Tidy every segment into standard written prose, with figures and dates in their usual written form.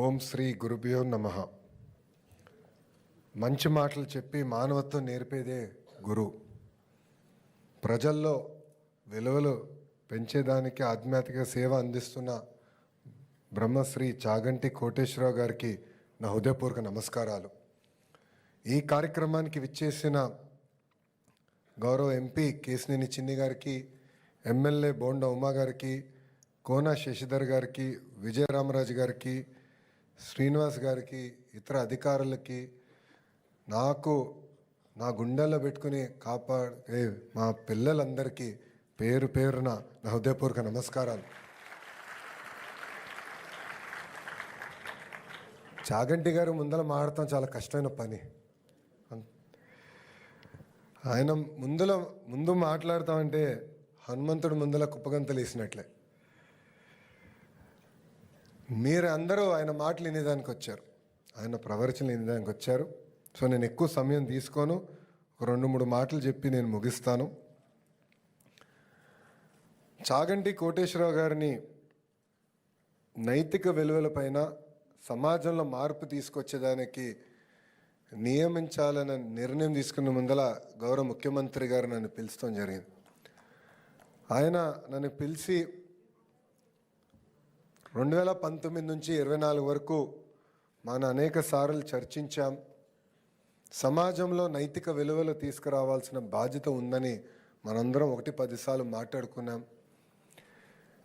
ఓం శ్రీ గురుభ్యో నమః. మంచి మాటలు చెప్పి మానవత్వం నేర్పేదే గురువు. ప్రజల్లో విలువలు పెంచేదానికి ఆధ్యాత్మిక సేవ అందిస్తున్న బ్రహ్మశ్రీ చాగంటి కోటేశ్వరరావు గారికి నా హృదయపూర్వక నమస్కారాలు. ఈ కార్యక్రమానికి విచ్చేసిన గౌరవ ఎంపీ కేశినేని చిన్ని గారికి, ఎమ్మెల్యే బోండా ఉమా గారికి, కోన శశిధర్ గారికి, విజయరామరాజు గారికి, శ్రీనివాస్ గారికి, ఇతర అధికారులకి, నాకు నా గుండెల్లో పెట్టుకుని కాపాడే మా పిల్లలందరికీ పేరు పేరున నా హృదయపూర్వక నమస్కారాలు. చాగంటి గారు ముందర మాడటం చాలా కష్టమైన పని. ఆయన ముందు మాట్లాడతామంటే హనుమంతుడు ముందర కుప్పగంతలు వేసినట్లే. మీరు అందరూ ఆయన మాటలు వినేదానికి వచ్చారు, ఆయన ప్రవచనలు వినేదానికి వచ్చారు. సో నేను ఎక్కువ సమయం తీసుకోను, ఒక 2-3 మాటలు చెప్పి నేను ముగిస్తాను. చాగంటి కోటేశ్వరరావు గారిని నైతిక విలువలపైన సమాజంలో మార్పు తీసుకొచ్చేదానికి నియమించాలన్న నిర్ణయం తీసుకున్న ముందల గౌరవ ముఖ్యమంత్రి గారు నన్ను పిలుస్తాం జరిగింది. ఆయన నన్ను పిలిచి 2019 నుంచి 24 వరకు మనం అనేక సార్లు చర్చించాం. సమాజంలో నైతిక విలువలు తీసుకురావాల్సిన బాధ్యత ఉందని మనందరం 1-10 సార్లు మాట్లాడుకున్నాం.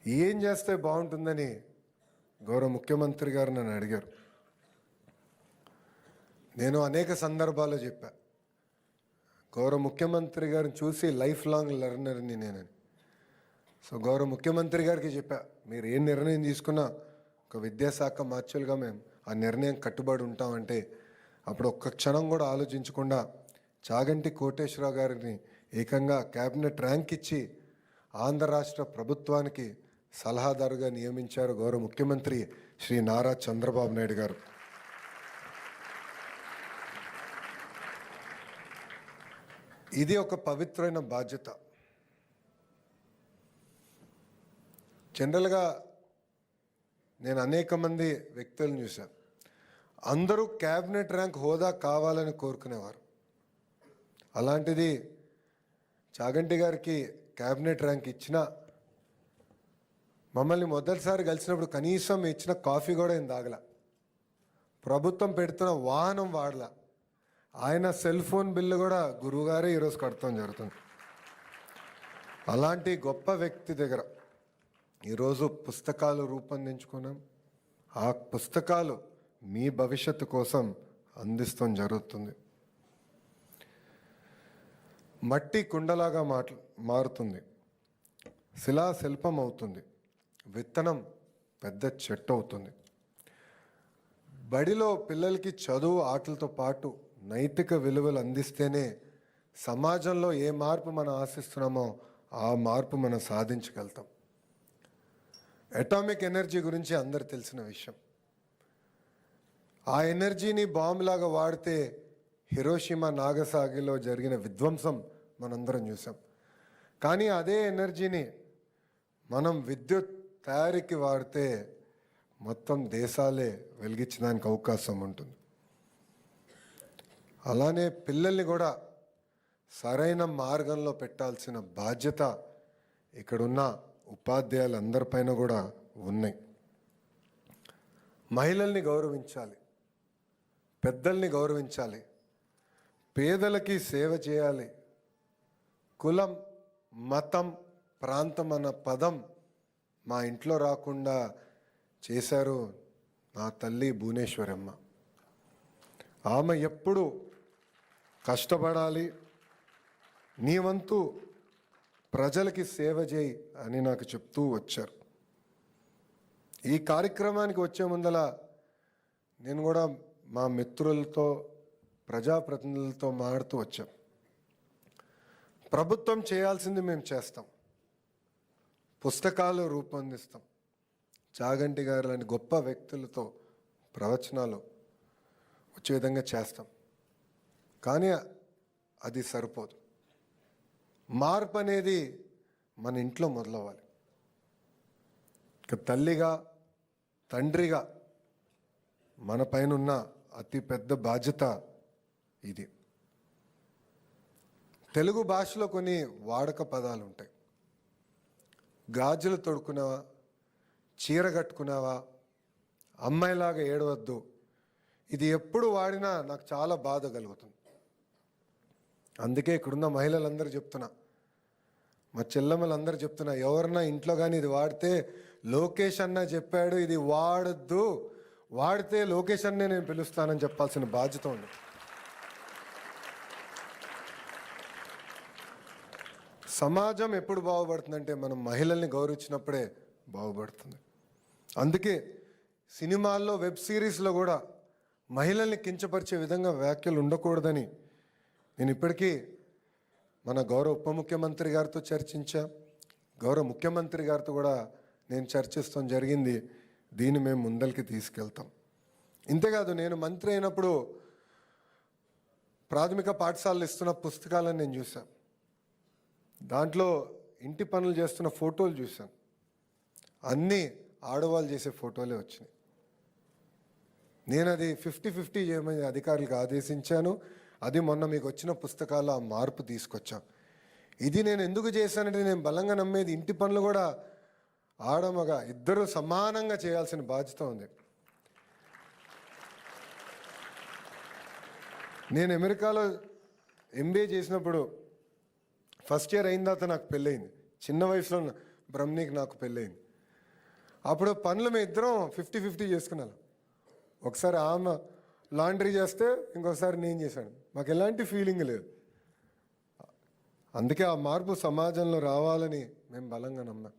ఏం చేస్తే బాగుంటుందని గౌరవ ముఖ్యమంత్రి గారు నన్ను అడిగారు. నేను అనేక సందర్భాల్లో చెప్పా, గౌరవ ముఖ్యమంత్రి గారిని చూసి లైఫ్ లాంగ్ లెర్నర్ని నేనని. సో గౌరవ ముఖ్యమంత్రి గారికి చెప్పా, మీరు ఏ నిర్ణయం తీసుకున్నా ఒక విద్యాశాఖ మార్చులుగా మేము ఆ నిర్ణయం కట్టుబడి ఉంటామంటే, అప్పుడు ఒక్క క్షణం కూడా ఆలోచించకుండా చాగంటి కోటేశ్వరరావు గారిని ఏకంగా క్యాబినెట్ ర్యాంక్ ఇచ్చి ఆంధ్ర రాష్ట్ర ప్రభుత్వానికి సలహాదారుగా నియమించారు గౌరవ ముఖ్యమంత్రి శ్రీ నారా చంద్రబాబు నాయుడు గారు. ఇది ఒక పవిత్రమైన బాధ్యత. జనరల్గా నేను అనేక మంది వ్యక్తులను చూశాను, అందరూ క్యాబినెట్ ర్యాంక్ హోదా కావాలని కోరుకునేవారు. అలాంటిది చాగంటి గారికి క్యాబినెట్ ర్యాంక్ ఇచ్చినా మమ్మల్ని మొదటిసారి కలిసినప్పుడు కనీసం ఇచ్చిన కాఫీ కూడా ఏం తాగల, ప్రభుత్వం పెడుతున్న వాహనం వాడలా, ఆయన సెల్ ఫోన్ బిల్లు కూడా గురువుగారే ఈరోజు కడతాం జరుగుతుంది. అలాంటి గొప్ప వ్యక్తి దగ్గర ఈరోజు పుస్తకాలు రూపొందించుకున్నాం. ఆ పుస్తకాలు మీ భవిష్యత్తు కోసం అందిస్తాం జరుగుతుంది. మట్టి కుండలాగా మారుతుంది, శిలా శిల్పం అవుతుంది, విత్తనం పెద్ద చెట్టు అవుతుంది. బడిలో పిల్లలకి చదువు ఆటలతో పాటు నైతిక విలువలు అందిస్తేనే సమాజంలో ఏ మార్పు మనం ఆశిస్తున్నామో ఆ మార్పు మనం సాధించగలుగుతాం. అటామిక్ ఎనర్జీ గురించి అందరు తెలిసిన విషయం. ఆ ఎనర్జీని బాంబులాగా వాడితే హిరోషిమా నాగసాగిలో జరిగిన విధ్వంసం మనందరం చూసాం. కానీ అదే ఎనర్జీని మనం విద్యుత్ తయారీకి వాడితే మొత్తం దేశాలే వెలిగించడానికి అవకాశం ఉంటుంది. అలానే పిల్లల్ని కూడా సరైన మార్గంలో పెట్టాల్సిన బాధ్యత ఇక్కడున్న ఉపాధ్యాయులందరిపైన కూడా ఉన్నాయి. మహిళల్ని గౌరవించాలి, పెద్దల్ని గౌరవించాలి, పేదలకి సేవ చేయాలి. కులం, మతం, ప్రాంతం అన్న పదం మా ఇంట్లో రాకుండా చేశారు నా తల్లి భువనేశ్వరమ్మ. ఆమె ఎప్పుడు కష్టపడాలి, నీ వంతు ప్రజలకి సేవ చేయి అని నాకు చెప్తూ వచ్చారు. ఈ కార్యక్రమానికి వచ్చే ముందల నేను కూడా మా మిత్రులతో, ప్రజాప్రతినిధులతో మాట్లాడుతూ వచ్చాం. ప్రభుత్వం చేయాల్సింది మేము చేస్తాం, పుస్తకాలు రూపొందిస్తాం, చాగంటి గారు లాంటి గొప్ప వ్యక్తులతో ప్రవచనాలు వచ్చే విధంగా చేస్తాం. కానీ అది సరిపోదు. మార్పు అనేది మన ఇంట్లో మొదలవ్వాలి. తల్లిగా, తండ్రిగా మన పైన ఉన్న అతి పెద్ద బాధ్యత ఇది. తెలుగు భాషలో కొన్ని వాడక పదాలు ఉంటాయి. గాజులు తొడుక్కున్నావా, చీర కట్టుకున్నావా, అమ్మాయిలాగా ఏడవద్దు. ఇది ఎప్పుడు వాడినా నాకు చాలా బాధ కలుగుతుంది. అందుకే ఇక్కడున్న మహిళలందరూ చెప్తున్నా, మా చెల్లెమ్మలందరూ చెప్తున్నా, ఎవరన్నా ఇంట్లో కానీ ఇది వాడితే లోకేష్ అన్న చెప్పాడు ఇది వాడద్దు, వాడితే లోకేష్ అన్నే నేను పిలుస్తానని చెప్పాల్సిన బాధ్యత ఉంది. సమాజం ఎప్పుడు బాగుపడుతుందంటే మనం మహిళల్ని గౌరవించినప్పుడే బాగుపడుతుంది. అందుకే సినిమాల్లో, వెబ్ సిరీస్లో కూడా మహిళల్ని కించపరిచే విధంగా వ్యాఖ్యలు ఉండకూడదని నేను ఇప్పటికీ మన గౌరవ ఉప ముఖ్యమంత్రి గారితో చర్చించా, గౌరవ ముఖ్యమంత్రి గారితో కూడా నేను చర్చిస్తాం జరిగింది. దీన్ని మేము ముందరికి తీసుకెళ్తాం. ఇంతేకాదు, నేను మంత్రి అయినప్పుడు ప్రాథమిక పాఠశాలలు ఇస్తున్న పుస్తకాలను నేను చూశాను. దాంట్లో ఇంటి పనులు చేస్తున్న ఫోటోలు చూశాను. అన్నీ ఆడవాళ్ళు చేసే ఫోటోలే వచ్చినాయి. నేను అది 50-50 చేయమని అధికారులకు ఆదేశించాను. అది మొన్న మీకు వచ్చిన పుస్తకాలు ఆ మార్పు తీసుకొచ్చాం. ఇది నేను ఎందుకు చేశానంటే, నేను బలంగా నమ్మేది ఇంటి పనులు కూడా ఆడమగ ఇద్దరు సమానంగా చేయాల్సిన బాధ్యత ఉంది. నేను అమెరికాలో MBA చేసినప్పుడు ఫస్ట్ ఇయర్ అయిన తర్వాత నాకు పెళ్ళయింది. చిన్న వయసులో బ్రహ్మణికి నాకు పెళ్ళయింది. అప్పుడు పనులు మేము ఇద్దరం 50-50 చేసుకున్నాను. ఒకసారి ఆమె లాండ్రీ చేస్తే ఇంకొకసారి నేను చేశాను. మాకు ఎలాంటి ఫీలింగ్ లేదు. అందుకే ఆ మార్పు సమాజంలో రావాలని మేము బలంగా నమ్మాం.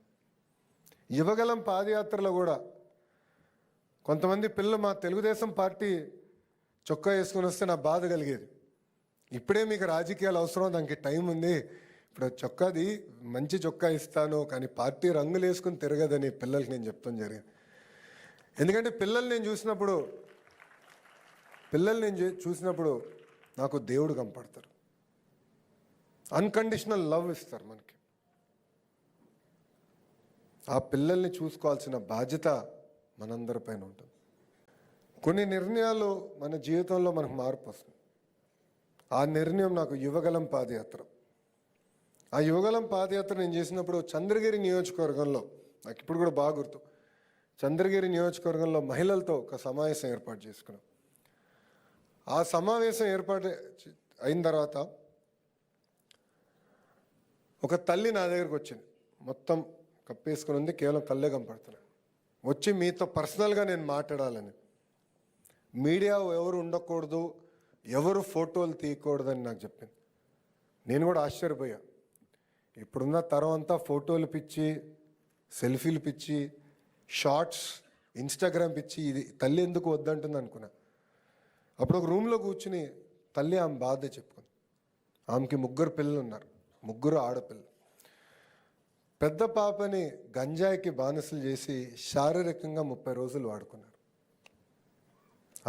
యువగలం పాదయాత్రలో కూడా కొంతమంది పిల్లలు మా తెలుగుదేశం పార్టీ చొక్కా వేసుకొని వస్తే నా బాధ కలిగేది. ఇప్పుడే మీకు రాజకీయాలు అవసరం, దానికి టైం ఉంది, ఇప్పుడు చొక్కాది మంచి చొక్కా ఇస్తాను, కానీ పార్టీ రంగులు వేసుకుని తిరగదని పిల్లలకి నేను చెప్తాను జరిగింది. ఎందుకంటే పిల్లల్ని నేను చూసినప్పుడు నాకు దేవుడు కనపడతారు. అన్కండిషనల్ లవ్ ఇస్తారు మనకి. ఆ పిల్లల్ని చూసుకోవాల్సిన బాధ్యత మనందరిపైన ఉంటుంది. కొన్ని నిర్ణయాలు మన జీవితంలో మనకు మార్పు వస్తుంది. ఆ నిర్ణయం నాకు యువగలం పాదయాత్ర. ఆ యువగలం పాదయాత్ర నేను చేసినప్పుడు చంద్రగిరి నియోజకవర్గంలో, నాకు ఇప్పుడు కూడా బాగా గుర్తు, చంద్రగిరి నియోజకవర్గంలో మహిళలతో ఒక సమావేశం ఏర్పాటు చేసుకున్నాం. ఆ సమావేశం ఏర్పాటు అయిన తర్వాత ఒక తల్లి నా దగ్గరకు వచ్చింది. మొత్తం కప్పేసుకుని ఉంది, కేవలం కళ్ళే కనపడుతున్నాయి. వచ్చి మీతో పర్సనల్గా నేను మాట్లాడాలని, మీడియా ఎవరు ఉండకూడదు, ఎవరు ఫోటోలు తీయకూడదని నాకు చెప్పింది. నేను కూడా ఆశ్చర్యపోయా. ఇప్పుడున్న తరం అంతా ఫోటోలు పిచ్చి, సెల్ఫీలు పిచ్చి, షార్ట్స్, ఇన్స్టాగ్రామ్ పిచ్చి. ఇది తల్లి ఎందుకు వద్దంటుంది అనుకున్నా. అప్పుడు ఒక రూమ్లో కూర్చుని తల్లి ఆమె బాధ చెప్పుకుంది. ఆమెకి 3 పిల్లలు ఉన్నారు, 3 ఆడపిల్లలు. పెద్ద పాపని గంజాయికి బానిసలు చేసి శారీరకంగా 30 రోజులు వాడుకున్నారు.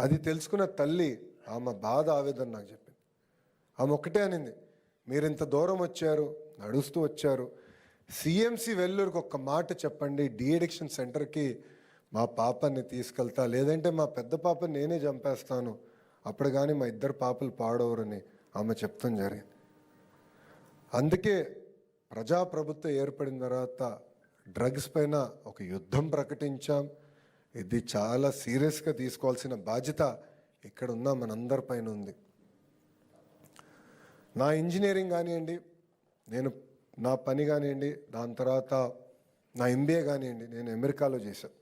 అది తెలుసుకున్న తల్లి ఆమె బాధ, ఆవేదన నాకు చెప్పింది. ఆమె ఒక్కటే అనింది, మీరు ఇంత దూరం వచ్చారు, నడుస్తూ వచ్చారు, CMC వెల్లూరుకి ఒక్క మాట చెప్పండి, డీఅడిక్షన్ సెంటర్కి మా పాపని తీసుకెళ్తా, లేదంటే మా పెద్ద పాపని నేనే చంపేస్తాను, అప్పుడు కానీ మా 2 పాపలు పాడవరని ఆమె చెప్తాం జరిగింది. అందుకే ప్రజాప్రభుత్వం ఏర్పడిన తర్వాత డ్రగ్స్ పైన ఒక యుద్ధం ప్రకటించాం. ఇది చాలా సీరియస్గా తీసుకోవాల్సిన బాధ్యత ఇక్కడ ఉన్న మనందరిపైన ఉంది. నా ఇంజనీరింగ్ కానివ్వండి, నా పని కానివ్వండి, దాని తర్వాత నా MBA కానివ్వండి, నేను అమెరికాలో చేశాను.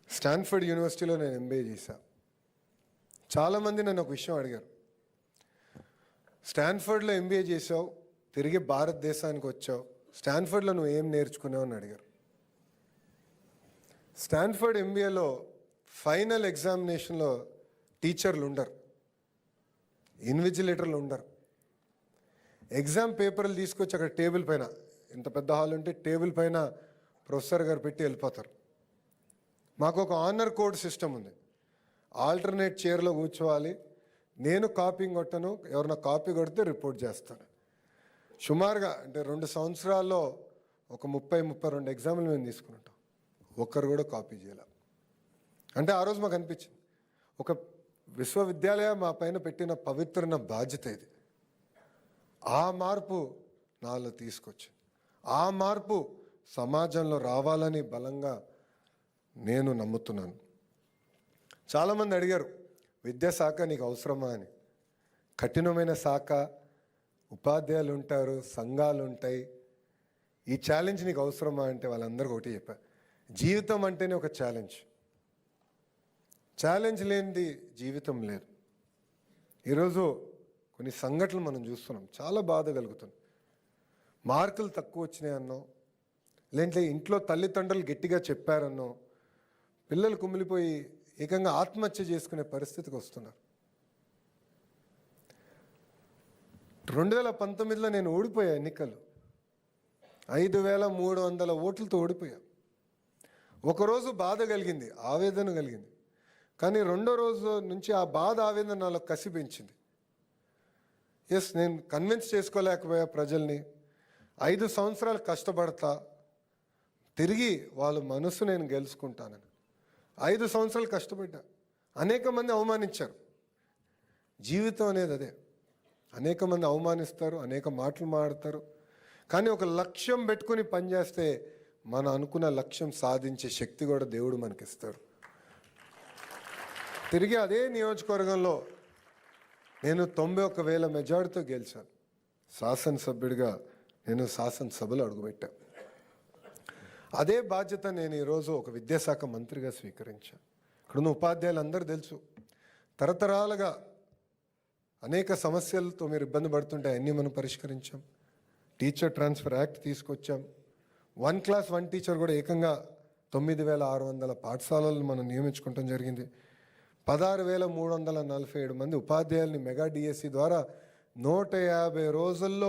స్టాన్ఫర్డ్ యూనివర్సిటీలో నేను MBA చేశాను. చాలామంది నన్ను ఒక విషయం అడిగారు, స్టాన్ఫర్డ్లో MBA చేసావు, తిరిగి భారతదేశానికి వచ్చావు, స్టాన్ఫర్డ్లో నువ్వు ఏం నేర్చుకున్నావు అని అడిగారు. స్టాన్ఫర్డ్ MBAలో ఫైనల్ ఎగ్జామినేషన్లో టీచర్లు ఉండరు, ఇన్విజిలేటర్లు ఉండరు. ఎగ్జామ్ పేపర్లు తీసుకొచ్చి అక్కడ టేబుల్ పైన, ఇంత పెద్ద హాల్ ఉంటే టేబుల్ పైన ప్రొఫెసర్ గారు పెట్టి వెళ్ళిపోతారు. మాకు ఒక ఆనర్ కోడ్ సిస్టమ్ ఉంది. ఆల్టర్నేట్ చైర్లో కూర్చోవాలి. నేను కాపీంగ్ కొట్టను, ఎవరైనా కాపీ కొడితే రిపోర్ట్ చేస్తాను. సుమారుగా అంటే 2 సంవత్సరాల్లో ఒక 30-32 ఎగ్జామ్లు మేము తీసుకుంటాం. ఒక్కరు కూడా కాపీ చేయాలి. అంటే ఆ రోజు మాకు అనిపించింది ఒక విశ్వవిద్యాలయం మా పైన పెట్టిన పవిత్రమైన బాధ్యత ఇది. ఆ మార్పు నాలో తీసుకొచ్చింది. ఆ మార్పు సమాజంలో రావాలని బలంగా నేను నమ్ముతున్నాను. చాలామంది అడిగారు, విద్యాశాఖ నీకు అవసరమా అని. కఠినమైన శాఖ, ఉపాధ్యాయులు ఉంటారు, సంఘాలు ఉంటాయి. ఈ ఛాలెంజ్ నీకు అవసరమా అంటే వాళ్ళందరికీ ఒకటి చెప్పా, జీవితం అంటేనే ఒక ఛాలెంజ్. ఛాలెంజ్ లేనిది జీవితం లేదు. ఈరోజు కొన్ని సంఘటనలు మనం చూస్తున్నాం, చాలా బాధ కలుగుతుంది. మార్కులు తక్కువ వచ్చినాయన్నో, లేదంటే ఇంట్లో తల్లిదండ్రులు గట్టిగా చెప్పారన్నో పిల్లలు కుమిలిపోయి ఏకంగా ఆత్మహత్య చేసుకునే పరిస్థితికి వస్తున్నారు. 2019లో నేను ఓడిపోయా ఎన్నికలు, 5300 ఓట్లతో ఓడిపోయా. ఒకరోజు బాధ కలిగింది, ఆవేదన కలిగింది. కానీ రెండో రోజు నుంచి ఆ బాధ, ఆవేదన నాలో కసి పెంచింది. నేను కన్విన్స్ చేసుకోలేకపోయా ప్రజల్ని. 5 సంవత్సరాలు కష్టపడతా, తిరిగి వాళ్ళ మనసు నేను గెలుచుకుంటానని 5 సంవత్సరాలు కష్టపడ్డా. అనేక మంది అవమానించారు. జీవితం అనేది అదే, అనేక మంది అవమానిస్తారు, అనేక మాటలు మాడతారు. కానీ ఒక లక్ష్యం పెట్టుకుని పనిచేస్తే మనం అనుకున్న లక్ష్యం సాధించే శక్తి కూడా దేవుడు మనకిస్తాడు. తిరిగి అదే నియోజకవర్గంలో నేను 91,000 మెజార్టీతో గెలిచాను. శాసనసభ్యుడిగా నేను శాసనసభలో అడుగుపెట్టాను. అదే బాధ్యత నేను ఈరోజు ఒక విద్యాశాఖ మంత్రిగా స్వీకరించాను. ఇక్కడున్న ఉపాధ్యాయులు అందరూ తెలుసు, తరతరాలుగా అనేక సమస్యలతో మీరు ఇబ్బంది పడుతుంటే అన్నీ మనం పరిష్కరించాం. టీచర్ ట్రాన్స్ఫర్ యాక్ట్ తీసుకొచ్చాం. 1 క్లాస్ 1 టీచర్ కూడా ఏకంగా 9,600 పాఠశాలలను మనం నియమించుకోవటం జరిగింది. 16,347 మంది ఉపాధ్యాయుల్ని మెగా డిఎస్సి ద్వారా 150 రోజుల్లో